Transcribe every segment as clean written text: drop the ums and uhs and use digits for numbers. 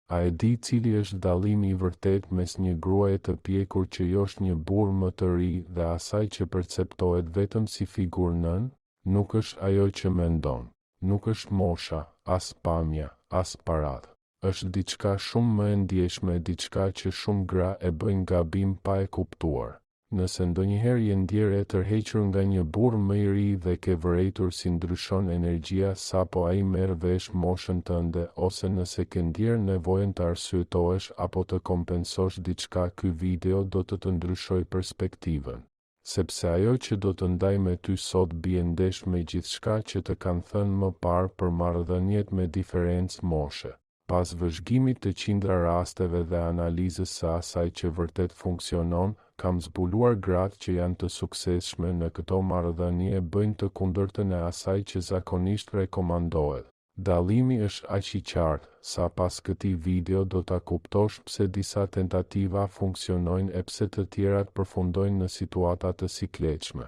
A e di cili është dallimi i vërtet mes një gruaje të pjekur që josh një burr më të ri dhe asaj që perceptohet vetëm si figurë nën? Nuk është ajo që mendon. Nuk është mosha, as pamja, as paratë. Është diçka shumë më e ndjeshme, diçka që shumë gra e bëjnë gabim pa e kuptuar. Nëse ndonjëherë je ndjerë e tërhequr nga një burr më i ri dhe ke vërejtur si ndryshon energjia sapo ai merr vesh moshën tënde, ose nëse ke ndjerë nevojën të arsyetohesh apo të kompensosh diçka, ky video do të ndryshoj perspektivën. Sepse ajo që do të ndaj me ty sot bie ndesh me gjithçka që të kanë thënë më parë për marrëdhëniet me diferencë moshe. Pas vëzhgimit të qindra rasteve dhe analizës së asaj që vërtet funksionon, kam zbuluar gratë që janë të suksesshme në këto marrëdhënie bëjnë të kundërtën e asaj që zakonisht rekomandohet. Dallimi është aq i qartë, sa pas këtij video do ta kuptosh pse disa tentativa funksionojnë e pse të tjerat përfundojnë në situata të sikletshme.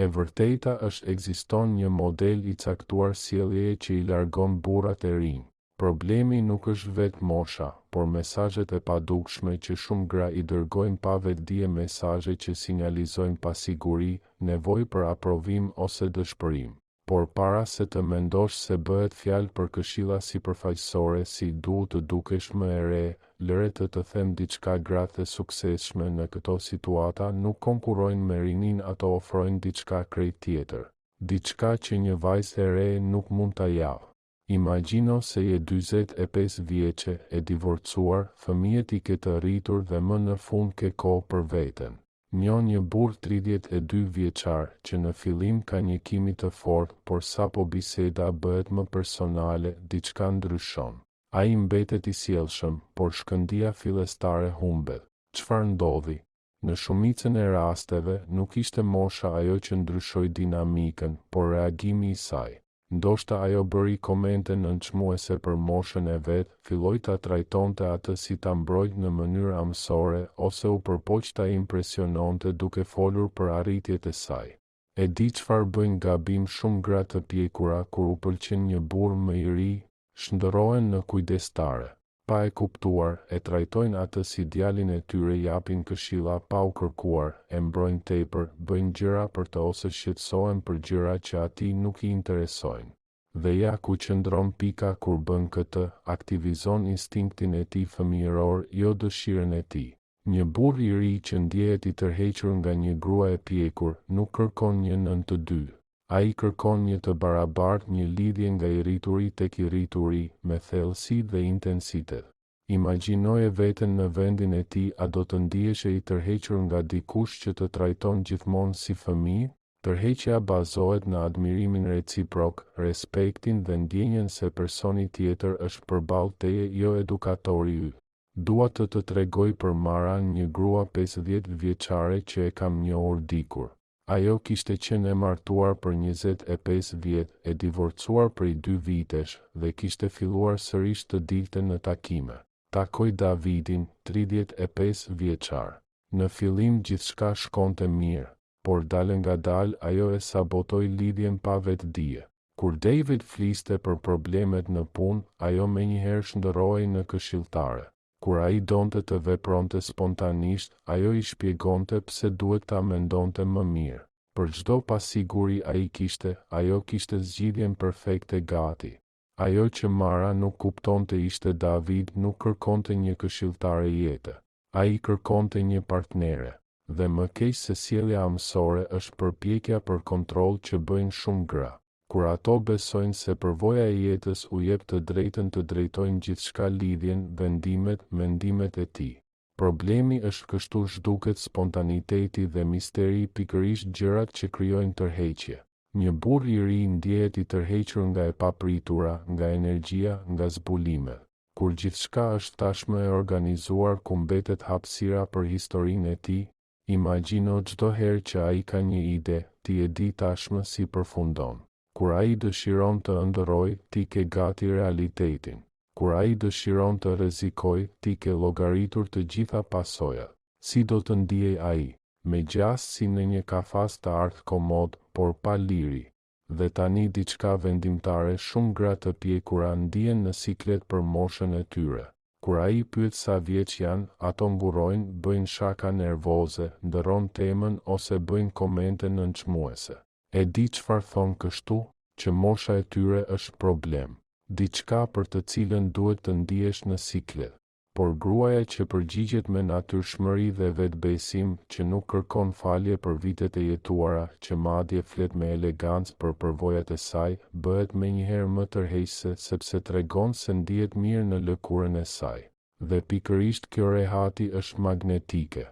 E vërteta është ekziston një model i caktuar sjelljeje që i largon burrat e rinj. Problemi nuk është vetë mosha, por mesazhet e padukshme që shumë gra i dërgojnë pa vetdije, mesazhe që sinjalizojnë pasiguri, nevojë për aprovim ose dëshpërim. Por para se të mendosh se bëhet fjalë për këshilla sipërfaqësore si duhet të dukesh më e re, lëre të them diçka. Gratë e suksesshme në këto situata nuk konkurrojnë me rinin, ato ofrojnë diçka krejt tjetër. Diçka që një vajzë e re nuk mund ta japë. Imagjino se je 45 vjeçe, e divorcuar, fëmijët i ke të rritur dhe më në fund ke kohë për veten. Njon një burr 32 vjeçar që në fillim ka një kimi të fortë, por sapo biseda bëhet më personale, diçka ndryshon. Ai mbetet i sjellshëm, por shkëndija fillestare humbet. Çfarë ndodhi? Në shumicën e rasteve nuk ishte mosha ajo që ndryshoi dinamikën, por reagimi i saj. Ndoshta ajo bëri komente nënçmuese për moshën e vet, filloi ta trajtonte atë si ta mbrojtë në mënyrë amësore, ose u përpoq ta impresiononte duke folur për arritjet e saj. E di çfarë bëjnë gabim shumë gra të pjekura kur u pëlqen një burr më i ri? Shndërrohen në kujdestare. Pa e kuptuar, e trajtojnë atë si djalin e tyre, japin këshilla pa u kërkuar, e mbrojnë tepër, bëjnë gjëra për të ose shqetësohen për gjëra që atij nuk i interesojnë. Dhe ja ku qëndron pika kur bën këtë, aktivizon instinktin e tij fëmijëror, jo dëshirën e tij. Një burr i ri që ndjehet i tërhequr nga një grua e pjekur, nuk kërkon një nën të dy. Ai kërkon një të barabartë, një lidhje nga i rrituri tek i rrituri, me thellësi dhe intensitet. Imagjinoje veten në vendin e tij, a do të ndihesh i tërhequr nga dikush që të trajton gjithmonë si fëmijë? Tërheqja bazohet në admirimin reciprok, respektin dhe ndjenjen se personi tjetër është përballë teje, jo edukatori yt. Dua të tregoj për Mara, një grua 50 vjeçare që e kam njohur dikur. Ajo kishte qenë e martuar për 25 vjet, e divorcuar prej 2 vitesh, dhe kishte filluar sërish të dilte në takime. Takoi Davidin, 35 vjeçar. Në fillim gjithçka shkonte mirë, por ngadalë ajo e sabotoi lidhjen pa vetdije. Kur David fliste për problemet në punë, ajo menjëherë shndërrohej në këshilltare. Kur ai donte të vepronte spontanisht, ajo i shpjegonte pse duhet ta mendonte më mirë. Për çdo pasiguri ai kishte, ajo kishte zgjidhjen perfekte gati. Ajo që Mara nuk kuptonte ishte David nuk kërkonte një këshilltare jete. Ai kërkonte një partnere. Dhe më keq se sjellja amësore është përpjekja për kontroll që bëjnë shumë gra. Kur ato besojnë se përvoja e jetës u jep të drejtën të drejtojnë gjithçka, lidhjen, vendimet, mendimet e tij. Problemi është kështu zhduket spontaniteti dhe misteri, pikërisht gjërat që krijojnë tërheqje. Një burr i ri ndjehet i tërhequr nga e papritura, nga energjia, nga zbulimet. Kur gjithçka është tashmë e organizuar, ku mbetet hapësira për historinë e tij, imagjino çdo herë që ai ka një ide, ti e di tashmë si përfundon. Kur ai dëshiron të ëndërrojë, ti ke gati realitetin. Kur ai dëshiron të rrezikojë, ti ke llogaritur të gjitha pasojat. Si do të ndihej ai? Me gjastë si në një kafaz të artë komod, por pa liri. Dhe tani diçka vendimtare, shumë gra të pjekura ndihen në siklet për moshën e tyre. Kur ai pyet sa vjeç janë, ato ngurojnë, bëjnë shaka nervoze, ndërron temën ose bëjnë komente nënçmuese. E di çfarë thon kështu? Që mosha e tyre është problem. Diçka për të cilën duhet të ndihesh në siklet. Por gruaja që përgjigjet me natyrshmëri dhe vetbesim, që nuk kërkon falje për vitet e jetuara, që madje flet me elegancë për përvojat e saj, bëhet menjëherë më tërheqëse sepse tregon se ndihet mirë në lëkurën e saj. Dhe pikërisht kjo rehati është magnetike.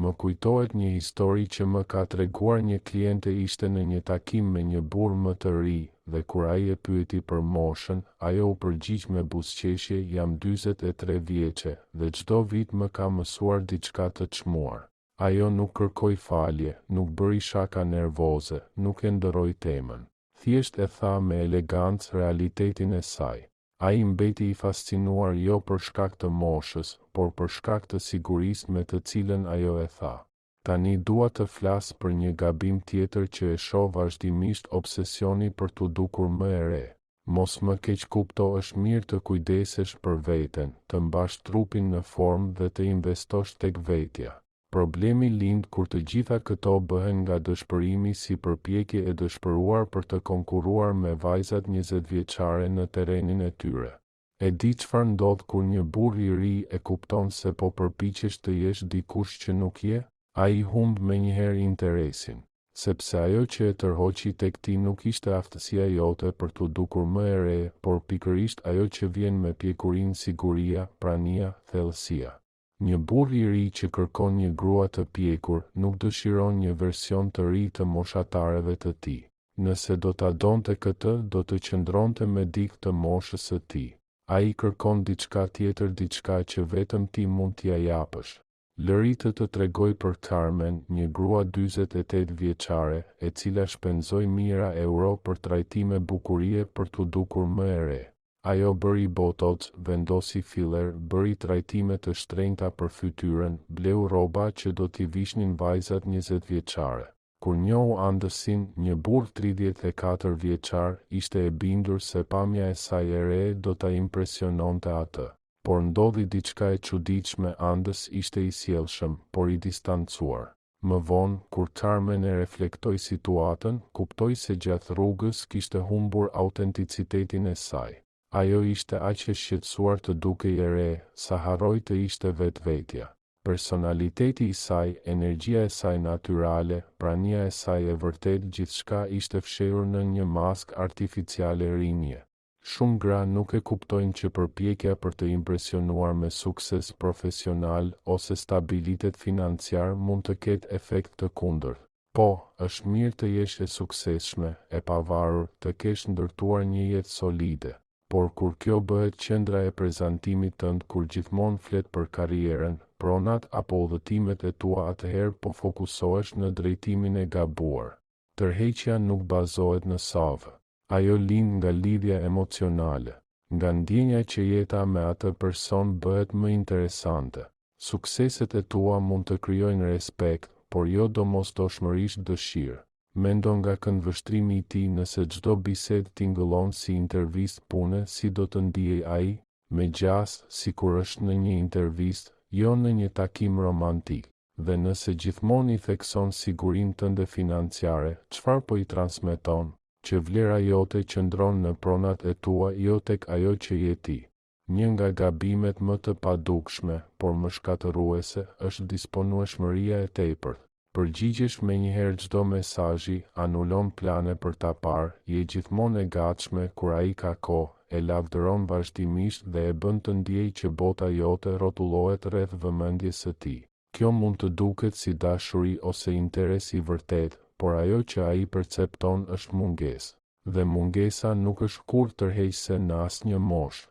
Më kujtohet një histori që më ka treguar një kliente ishte në një takim me një burr më të ri, dhe kur ai e pyeti për moshën, ajo u përgjigj me buzëqeshje, jam 43 vjeçe, dhe çdo vit më ka mësuar diçka të çmuar. Ajo nuk kërkoi falje, nuk bëri shaka nervoze, nuk e ndërroi temën. Thjesht e tha me elegancë realitetin e saj. Ai mbeti i fascinuar jo për shkak të moshës, por për shkak të sigurisë me të cilën ajo e tha. Tani dua të flas për një gabim tjetër që e shoh vazhdimisht, obsesioni për t'u dukur më e re. Mos më keq kupto, është mirë të kujdesesh për veten, të mbash trupin në formë dhe të investosh tek vetja. Problemi lind kur të gjitha këto bëhen nga dëshpërimi si përpjekje e dëshpëruar për të konkuruar me vajzat 20 vjeçare në terrenin e tyre. E di çfarë ndodh kur një burr i ri e kupton se po përpiqesh të jesh dikush që nuk je? Ai humb menjëherë interesin, sepse ajo që e tërhoqi tek ti nuk ishte aftësia jote për t'u dukur më e re, por pikërisht ajo që vjen me pjekurinë, siguria, prania, thellësia. Një burr i ri që kërkon një grua të pjekur, nuk dëshiron një version të ri të moshatareve të tij. Nëse do ta donte këtë, do të qëndronte me dikë të moshës së tij. Ai kërkon diçka tjetër, diçka që vetëm ti mund t'ia japësh. Lëri të tregoj për Carmen, një grua 48 vjeçare, e cila shpenzoi mijëra euro për trajtime bukurie për t'u dukur më e re. Ajo bëri botox, vendosi filler, bëri trajtime të shtrenjta për fytyrën, bleu rroba që do t'i vishnin vajzat 20 vjeçare. Kur njohu Andersin, një burr 34 vjeçar, ishte e bindur se pamja e saj e re do ta impresiononte atë. Por ndodhi diçka e çuditshme, Anders ishte i sjellshëm, por i distancuar. Më vonë, kur Carmen e reflektoi situatën, kuptoi se gjatë rrugës kishte humbur autenticitetin e saj. Ajo ishte aq e shqetësuar të dukej e re, sa harroi të ishte vetvetja. Personaliteti i saj, energjia e saj natyrale, prania e saj e vërtet, gjithçka ishte fshehur në një maskë artificiale rinje. Shumë gra nuk e kuptojnë që përpjekja për të impresionuar me sukses profesional ose stabilitet financiar mund të ketë efekt të kundërt. Po, është mirë të jesh e suksesshme, e pavarur, të kesh ndërtuar një jetë solide. Por kur kjo bëhet qendra e prezantimit tënd, kur gjithmonë flet për karrierën, pronat apo udhëtimet e tua, atëherë po fokusohesh në drejtimin e gabuar. Tërheqja nuk bazohet në savë. Ajo lind nga lidhja emocionale, nga ndjenja që jeta me atë person bëhet më interesante. Sukseset e tua mund të krijojnë respekt, por jo domosdoshmërisht dëshirë. Mendo nga këndvështrimi i tij, nëse çdo bisedë tingëllon si intervistë pune, si do të ndihej ai? Me gjas, sikur është në një intervistë, jo në një takim romantik. Dhe nëse gjithmonë i thekson sigurinë tënde financiare, çfarë po i transmeton? Që vlera jote qëndron në pronat e tua, jo tek ajo që je ti. Një nga gabimet më të padukshme, por më shkatëruese, është disponueshmëria e tepërt. Përgjigjesh menjëherë çdo mesazhi, anulon plane për ta parë, je gjithmonë e gatshme kur ai ka kohë, e lavdëron vazhdimisht dhe e bën të ndiej që bota jote rrotullohet rreth vëmendjes së tij. Kjo mund të duket si dashuri ose interes i vërtet, por ajo që ai percepton është mungesë. Dhe mungesa nuk është kurrë tërheqëse në asnjë moshë.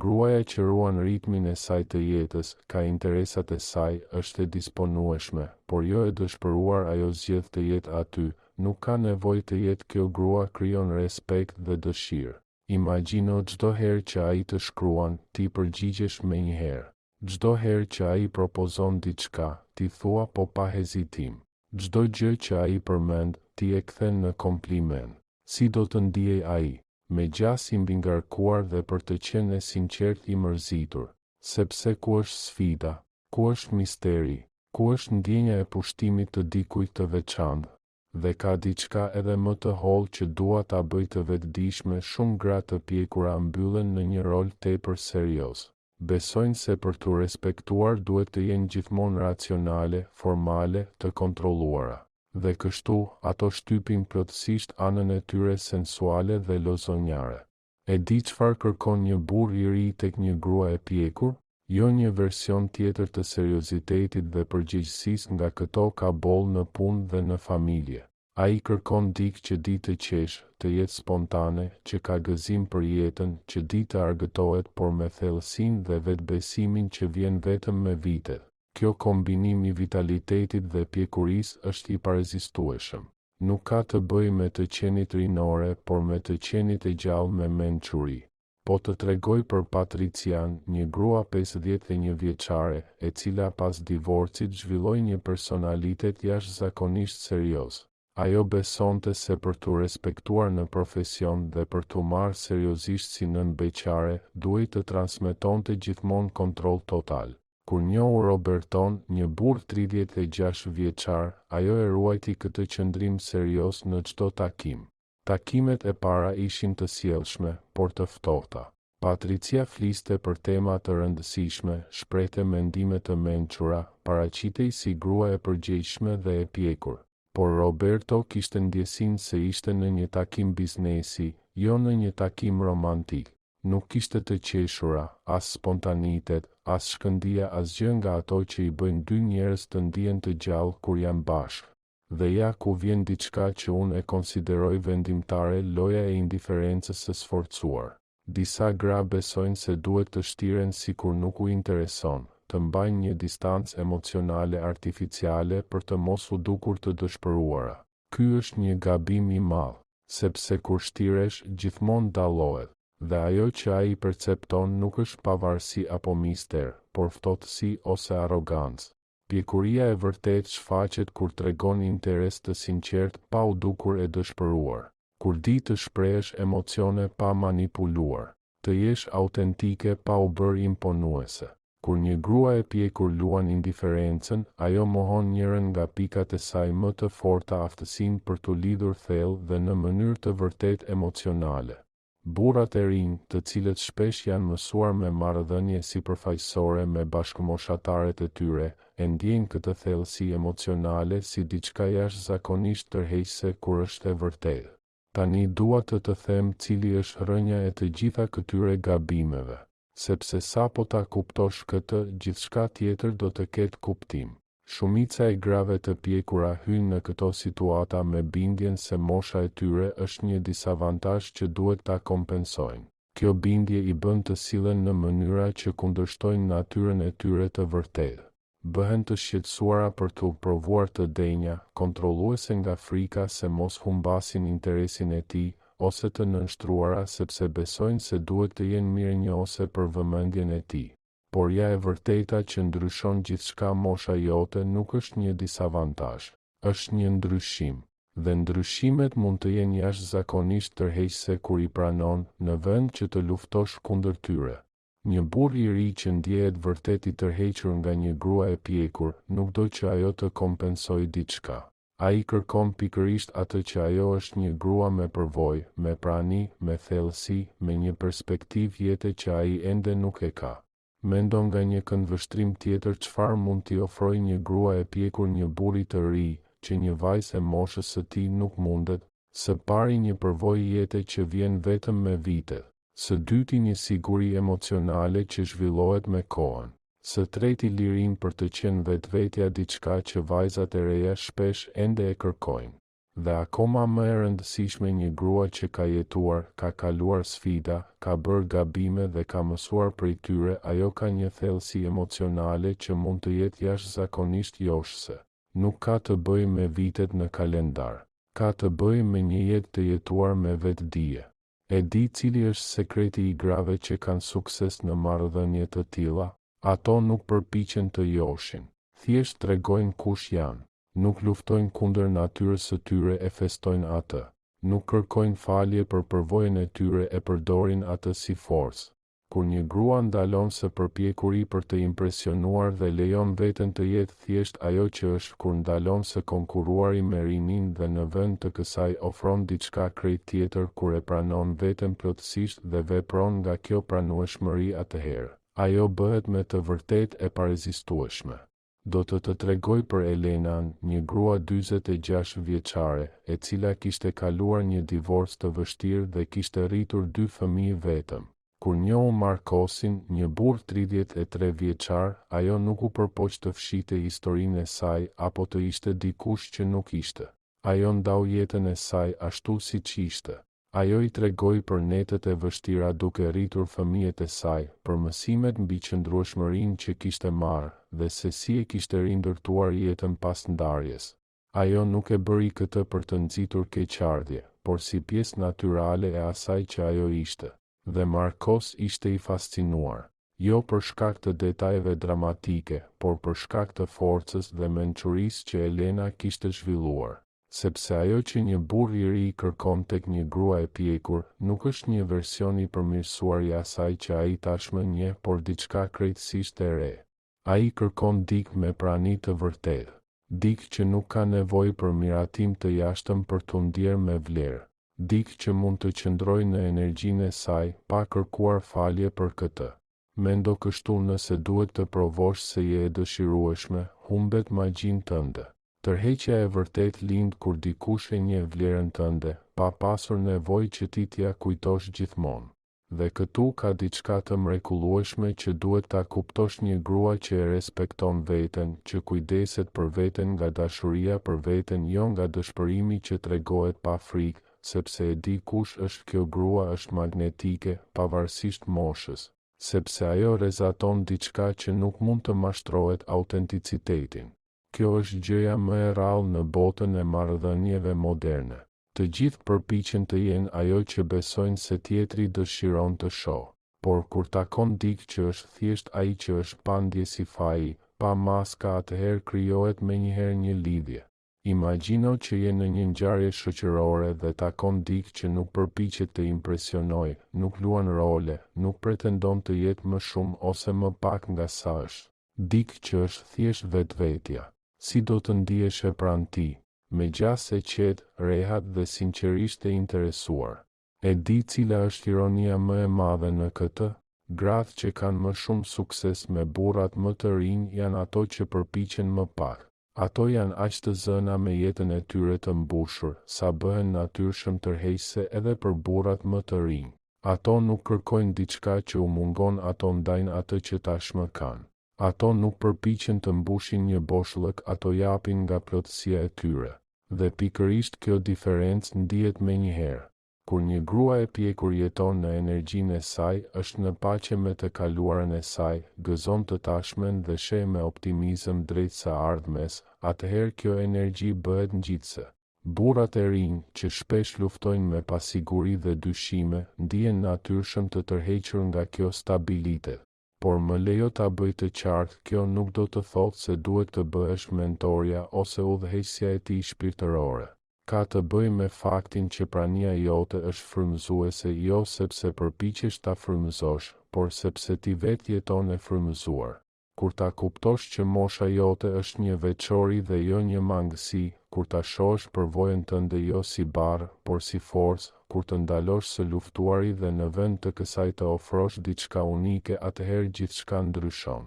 Gruaja që ruan ritmin e saj të jetës, ka interesat e saj, është e disponueshme, por jo e dëshpëruar, ajo zgjedh të jetë aty, nuk ka nevojë të jetë kjo grua, krijon respekt dhe dëshirë. Imagjino çdo herë që ai të shkruan, ti përgjigjesh menjëherë. Çdo herë që ai propozon diçka, ti thua po pa hezitim. Çdo gjë që ai përmend, ti e kthen në kompliment. Si do të ndihej ai? Me gjas i mbingarkuar dhe për të qenë sinqert i mërzitur. Sepse ku është sfida, ku është misteri, ku është ndjenja e pushtimit të dikujt të veçantë, dhe ka diçka edhe më të hollë që dua ta bëj të vetëdijshme, shumë gra të pjekura mbyllen në një rol tepër serioz. Besojnë se për të respektuar duhet të jenë gjithmonë racionale, formale, të kontrolluara. Dhe kështu, ato shtypin plotësisht anën e tyre sensuale dhe lozonjare. E di çfarë kërkon një burr i ri tek një grua e pjekur? Jo një version tjetër të seriozitetit dhe përgjegjësisë, nga këto ka boll në punë dhe në familje. Ai kërkon dikë që di të qesh, të jetë spontane, që ka gëzim për jetën, që di të argëtohet, por me thellësinë dhe vetbesimin që vjen vetëm me vitet. Kjo kombinim i vitalitetit dhe pjekurisë është i parezistueshëm. Nuk ka të bëjë me të qenit rinore, por me të qenit e gjallë me mençuri. Po të tregoj për Patrician, një grua 51 vjeçare, e cila pas divorcit zhvilloi një personalitet jashtëzakonisht serioz. Ajo besonte se për të respektuar në profesion dhe për të marrë seriozisht si nën beqare, duhej të transmetonte gjithmonë kontroll total. Kur njohu Roberton, një burr 36 vjeçar, ajo e ruajti këtë qëndrim serioz në çdo takim. Takimet e para ishin të sjellshme, por të ftohta. Patricia fliste për tema të rëndësishme, shprehte mendime të mençura, paraqitej si grua e përgjegjshme dhe e pjekur. Por Roberto kishte ndjesinë se ishte në një takim biznesi, jo në një takim romantik. Nuk kishte të qeshura, as spontanitet, as shkëndija, asgjë nga ato që i bëjnë dy njerëz të ndihen të gjallë kur janë bashkë. Dhe ja ku vjen diçka që unë e konsideroj vendimtare, loja e indiferencës së sforcuar. Disa gra besojnë se duhet të shtiren sikur nuk u intereson, të mbajnë një distancë emocionale artificiale për të mos u dukur të dëshpëruara. Ky është një gabim i madh, sepse kur shtiresh, gjithmonë dallohet, dhe ajo që ai percepton nuk është pavarësi apo mister, por ftohtësi ose arrogancë. Pjekuria e vërtetë shfaqet kur tregon interes të sinqert pa u dukur e dëshpëruar. Kur di të shprehesh emocione pa manipuluar, të jesh autentike pa u bërë imponuese. Kur një grua e pjekur luan indiferencën, ajo mohon njërin nga pikat e saj më të forta, aftësinë për të lidhur thellë dhe në mënyrë të vërtet emocionale. Burrat e rinj, të cilët shpesh janë mësuar me marrëdhënie sipërfaqësore me bashkëmoshatarët e tyre, e ndjejnë këtë thellësi emocionale si diçka jashtëzakonisht tërheqëse kur është e vërtetë. Tani dua të them cili është rrënja e të gjitha këtyre gabimeve. Sepse sapo ta kuptosh këtë, gjithçka tjetër do të ketë kuptim. Shumica e grave të pjekura hyjnë në këto situata me bindjen se mosha e tyre është një disavantazh që duhet ta kompensojnë. Kjo bindje i bën të sillen në mënyra që kundërshtojnë natyrën e tyre të vërtetë. Bëhen të shqetësuara për të provuar të denja, kontrolluese nga frika se mos humbasin interesin e tij, ose të nënshtruara sepse besojnë se duhet të jenë mirënjohëse për vëmendjen e tij. Por ja e vërteta që ndryshon gjithçka, mosha jote nuk është një disavantazh, është një ndryshim. Dhe ndryshimet mund të jenë jashtëzakonisht tërheqëse kur i pranon, në vend që të luftosh kundër tyre. Një burr i ri që ndjehet vërtet i tërhequr nga një grua e pjekur, nuk do që ajo të kompensojë diçka. Ai kërkon pikërisht atë që ajo është, një grua me përvojë, me prani, me thellësi, me një perspektivë jete që ai ende nuk e ka. Mendon nga një këndvështrim tjetër çfarë mund t'i ofrojë një grua e pjekur një burri të ri, që një vajzë e moshës së tij nuk mundet. Së pari një përvojë jete që vjen vetëm me vitet. Së dyti një siguri emocionale që zhvillohet me kohën. Së treti lirin për të qenë vetvetja, diçka që vajzat e reja shpesh ende e kërkojnë. Dhe akoma më e rëndësishme, një grua që ka jetuar, ka kaluar sfida, ka bërë gabime dhe ka mësuar prej tyre, ajo ka një thellësi emocionale që mund të jetë jashtëzakonisht joshse. Nuk ka të bëjë me vitet në kalendar. Ka të bëjë me një jetë të jetuar me vetdije. E di cili është sekreti i grave që kanë sukses në marrëdhënie të tilla? Ato nuk përpiqen të joshin, thjesht tregojnë kush janë. Nuk luftojnë kundër natyrës së tyre, e festojnë atë. Nuk kërkojnë falje për përvojën e tyre, e përdorin atë si forcë. Kur një grua ndalon së përpjekuri për të impresionuar dhe lejon veten të jetë thjesht ajo që është, kur ndalon së konkuruari me rinin dhe në vend të kësaj ofron diçka krejt tjetër, kur e pranon veten plotësisht dhe vepron nga kjo pranueshmëri, atëherë ajo bëhet me të vërtet e parezistueshme. Do të tregoj për Elenën, një grua 46 vjeçare, e cila kishte kaluar një divorc të vështirë dhe kishte rritur 2 fëmijë vetëm. Kur njohu Markosin, një burr 33 vjeçar, ajo nuk u përpoq të fshite historinë e saj apo të ishte dikush që nuk ishte. Ajo ndau jetën e saj ashtu siç ishte. Ajo i tregoi për netët e vështira duke rritur fëmijët e saj, për mësimet mbi qëndrueshmërinë që kishte marrë dhe se si e kishte rindërtuar jetën pas ndarjes. Ajo nuk e bëri këtë për të nxitur keqardhje, por si pjesë natyrale e asaj që ajo ishte. Dhe Markos ishte i fascinuar, jo për shkak të detajeve dramatike, por për shkak të forcës dhe mençurisë që Elena kishte zhvilluar. Sepse ajo që një burr i ri kërkon tek një grua e pjekur, nuk është një version i përmirësuar i asaj që ai tashmë njeh, por diçka krejtësisht e re. Ai kërkon dikë me prani të vërtetë, dikë që nuk ka nevojë për miratim të jashtëm për t'u ndier me vlerë. Dikë që mund të qëndrojë në energjinë e saj, pa kërkuar falje për këtë. Mendo kështu nëse duhet të provosh se je e dëshirueshme, humbet magjinë tënde. Tërheqja e vërtet lind kur dikush e njeh vlerën tënde, pa pasur nevojë që ti t'ia kujtosh gjithmonë. Dhe këtu ka diçka të mrekullueshme që duhet ta kuptosh një grua që e respekton veten, që kujdeset për veten nga dashuria për veten, jo nga dëshpërimi që tregohet pa frikë, sepse e di kush është kjo grua, është magnetike, pavarësisht moshës, sepse ajo rezaton diçka që nuk mund të mashtrohet, autenticitetin. Kjo është gjëja më e rrallë në botën e marrëdhënieve moderne. Të gjithë përpiqen të jenë ajo që besojnë se tjetri dëshiron të shohë, por kur takon dikë që është thjesht ai që është pa ndjesi faji, pa maska, atëherë krijohet menjëherë një lidhje. Imagjino që je në një ngjarje shoqërore dhe takon dikë që nuk përpiqet të impresionojë, nuk luan role, nuk pretendon të jetë më shumë ose më pak nga sa është. Dikë që është thjesht vetvetja. Si do të ndihesh pranë tij? Me gjas e qetë, rehat dhe sinqerisht e interesuar. E di cila është ironia më e madhe në këtë? Gratë që kanë më shumë sukses me burrat më të rinj janë ato që përpiqen më pak. Ato janë aq të zëna me jetën e tyre të mbushur, sa bëhen natyrshëm tërheqëse edhe për burrat më të rinj. Ato nuk kërkojnë diçka që u mungon, ato ndajnë atë që tashmë kanë. Ato nuk përpiqen të mbushin një boshllëk, ato japin nga plotësia e tyre. Dhe pikërisht kjo diferencë ndihet menjëherë. Kur një grua e pjekur jeton në energjinë e saj, është në paqe me të kaluarën e saj, gëzon të tashmen dhe sheh me optimizëm drejt së ardhmes, atëherë kjo energji bëhet ngjitse. Burrat e rinj, që shpesh luftojnë me pasiguri dhe dyshime, ndihen natyrshëm të tërhequr nga kjo stabilitet. Por më lejo ta bëj të qartë, kjo nuk do të thotë se duhet të bëhesh mentorja ose udhëheqësja e tij shpirtërore. Ka të bëjë me faktin që prania jote është frymëzuese, jo sepse përpiqesh ta frymëzosh, por sepse ti vetë jeton e frymëzuar. Kur ta kuptosh që mosha jote është një veçori dhe jo një mangësi, kur ta shohësh përvojën tënde jo si barë, por si forcë, kur të ndalosh së luftuari dhe në vend të kësaj të ofrosh diçka unike, atëherë gjithçka ndryshon.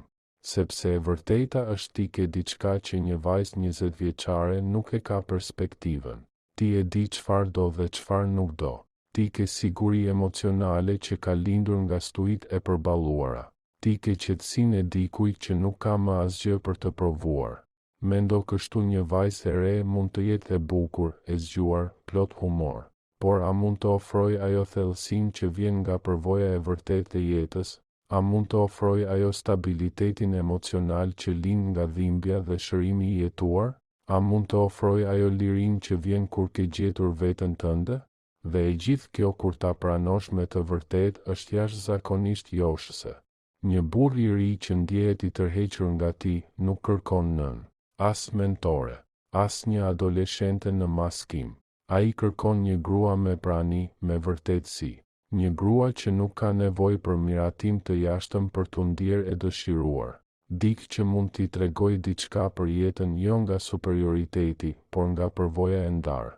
Sepse e vërteta është ti ke diçka që një vajzë 20 vjeçare nuk e ka perspektivën. Ti e di çfarë do dhe çfarë nuk do. Ti ke siguri emocionale që ka lindur nga stuit e përballuara. Ti ke qetësinë e dikujt që nuk ka më asgjë për të provuar. Mendo kështu një vajzë e re mund të jetë e bukur, e zgjuar, plot humor. Por a mund të ofrojë ajo thellësinë që vjen nga përvoja e vërtetë e jetës? A mund të ofrojë ajo stabilitetin emocional që lind nga dhimbja dhe shërimi i jetuar? A mund të ofrojë ajo lirinë që vjen kur ke gjetur veten tënde? Dhe e gjithë kjo kur ta pranosh me të vërtetë është jashtëzakonisht joshëse. Një burr i ri që ndjehet i tërhequr nga ti nuk kërkon nën, as mentore, as një adoleshente në maskim. Ai kërkon një grua me prani, me vërtetësi. Një grua që nuk ka nevojë për miratim të jashtëm për t'u ndier e dëshiruar. Dikë që mund t'i tregoj diçka për jetën jo nga superioriteti, por nga përvoja e ndarë.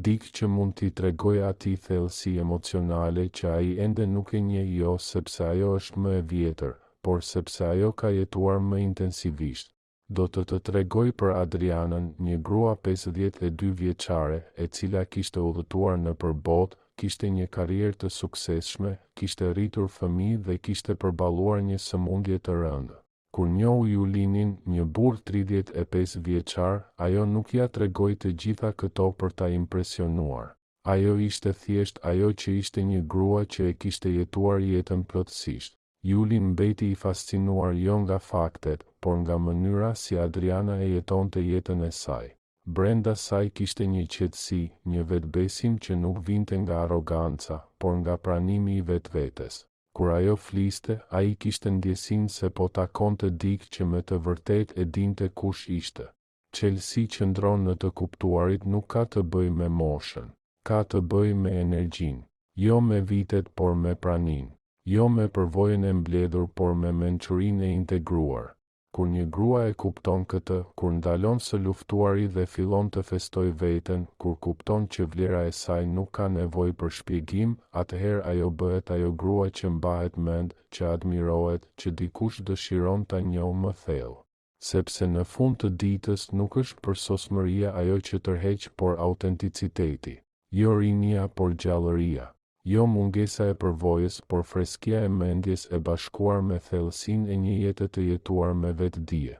Dikë që mund t'i tregoj atij thellësi emocionale që ai ende nuk e njeh, jo sepse ajo është më e vjetër, por sepse ajo ka jetuar më intensivisht. Do të tregoj për Adrianën, një grua 52 vjeçare, e cila kishte udhëtuar nëpër botë, kishte një karrierë të suksesshme, kishte rritur fëmijë dhe kishte përballuar një sëmundje të rëndë. Kur njohu Julinin, një burr 35 vjeçar, ajo nuk ja tregoi të gjitha këto për ta impresionuar. Ajo ishte thjesht ajo që ishte, një grua që e kishte jetuar jetën plotësisht. Julin mbeti i fascinuar jo nga faktet, por nga mënyra si Adriana e jetonte jetën e saj. Brenda saj kishte një qetësi, një vetbesim që nuk vinte nga arroganca, por nga pranimi i vetvetes. Kur ajo fliste, ai kishte ndjesinë se po takonte dikë që me të vërtetë e dinte kush ishte. Çelësi që ndron në të kuptuarit nuk ka të bëjë me moshën, ka të bëjë me energjinë, jo me vitet por me praninë, jo me përvojën e mbledhur por me mençurinë e integruar. Kur një grua e kupton këtë, kur ndalon së luftuari dhe fillon të festoj veten, kur kupton që vlera e saj nuk ka nevojë për shpjegim, atëherë ajo bëhet ajo grua që mbahet mend, që admirohet, që dikush dëshiron ta njohë më thellë. Sepse në fund të ditës nuk është përsosmëria ajo që tërheq, por autenticiteti. Jo rinia, por gjallëria. Jo mungesa e përvojës, por freskia e mendjes e bashkuar me thellësinë e një jete të jetuar me vetdije.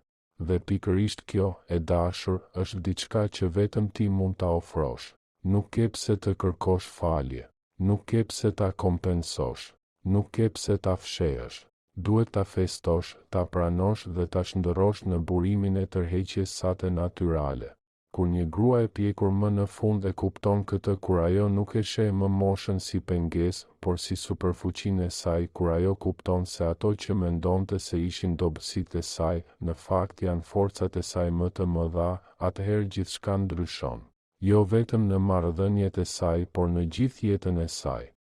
Dhe pikërisht kjo, e dashur, është diçka që vetëm ti mund ta ofrosh. Nuk ke pse të kërkosh falje, nuk ke pse ta kompensosh, nuk ke pse ta fshehësh. Duhet ta festosh, ta pranosh dhe ta shndërrosh në burimin e tërheqjes sate natyrale. Kur një grua e pjekur më në fund e kupton këtë, kur ajo nuk e sheh më moshën si pengesë, por si superfuqinë e saj, kur ajo kupton se ato që mendonte se ishin dobësitë e saj, në fakt janë forcat e saj më të mëdha, atëherë gjithçka ndryshon. Jo vetëm në marrëdhëniet e saj, por në gjithë jetën e saj.